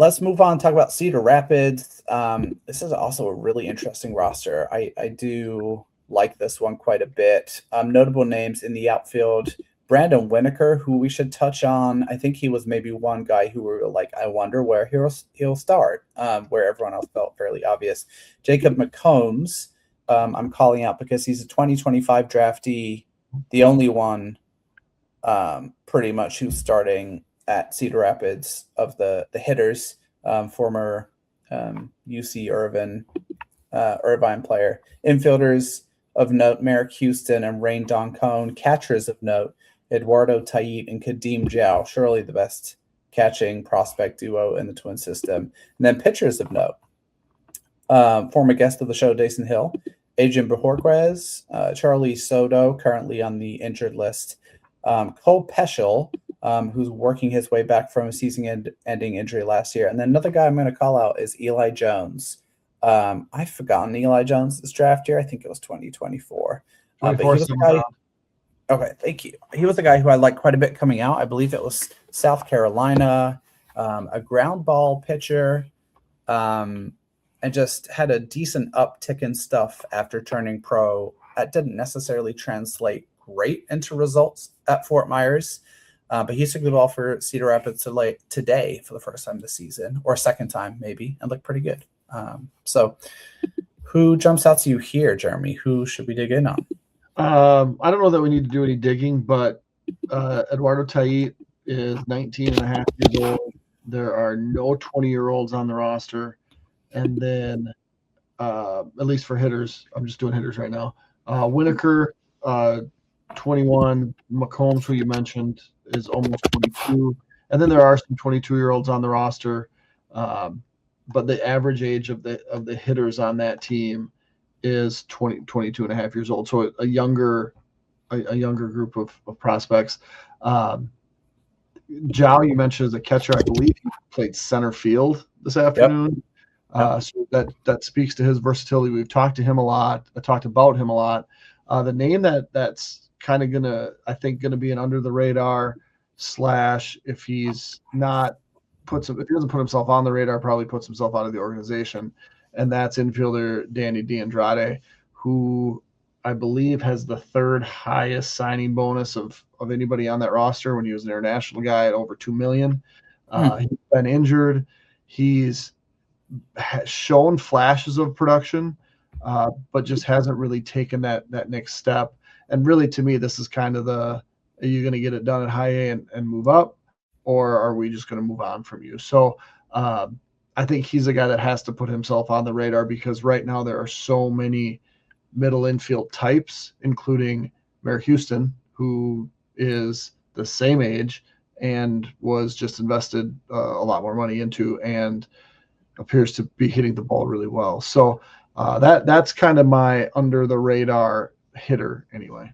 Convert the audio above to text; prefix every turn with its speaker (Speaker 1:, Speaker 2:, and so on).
Speaker 1: let's move on and talk about Cedar Rapids. This is also a really interesting roster. I do like this one quite a bit. Notable names in the outfield: Brandon Winokur, who we should touch on. I think he was maybe one guy who we were like, I wonder where he'll start, where everyone else felt fairly obvious. Jacob McCombs, I'm calling out because he's a 2025 draftee, the only one pretty much who's starting at Cedar Rapids of the hitters, former UC Irvine player. Infielders of note: Marek Houston and Rain Doncone. Catchers of note: Eduardo Tait and Kadeem Zhao, surely the best catching prospect duo in the Twin system. And then pitchers of note: former guest of the show, Dasan Hill, Adrian Bohorquez, Charlie Soto, currently on the injured list, Cole Peschel, who's working his way back from a season-ending injury last year. And then another guy I'm going to call out is Eli Jones. I've forgotten Eli Jones' draft year. I think it was 2024. But he was a guy. Okay, thank you. He was a guy who I liked quite a bit coming out. I believe it was South Carolina, a ground ball pitcher, and just had a decent uptick in stuff after turning pro. That didn't necessarily translate great into results at Fort Myers. But he took the ball for Cedar Rapids today for the first time this season, or second time maybe, and looked pretty good. So who jumps out to you here, Jeremy? Who should we dig in on?
Speaker 2: I don't know that we need to do any digging, but Eduardo Tait is 19 and a half years old. There are no 20-year-olds on the roster. And then, at least for hitters, I'm just doing hitters right now. Winokur, 21. McCombs, who you mentioned, is almost 22. And then there are some 22-year-olds on the roster. But the average age of the hitters on that team is 22 and a half years old. So a younger group of prospects. Zhao, you mentioned, as a catcher. I believe he played center field this afternoon. Yep. So that speaks to his versatility. We've talked to him a lot. I talked about him a lot. The name that's kind of gonna be an under the radar / if he's not if he doesn't put himself on the radar, probably puts himself out of the organization. And that's infielder Danny DeAndrade, who I believe has the third highest signing bonus of anybody on that roster when he was an international guy at over $2 million. He's been injured. He's shown flashes of production, but just hasn't really taken that next step. And really, to me, this is kind of are you going to get it done at high A and move up, or are we just going to move on from you? So I think he's a guy that has to put himself on the radar, because right now there are so many middle infield types, including Marek Houston, who is the same age and was just invested a lot more money into and appears to be hitting the ball really well. So that's kind of my under the radar hitter anyway.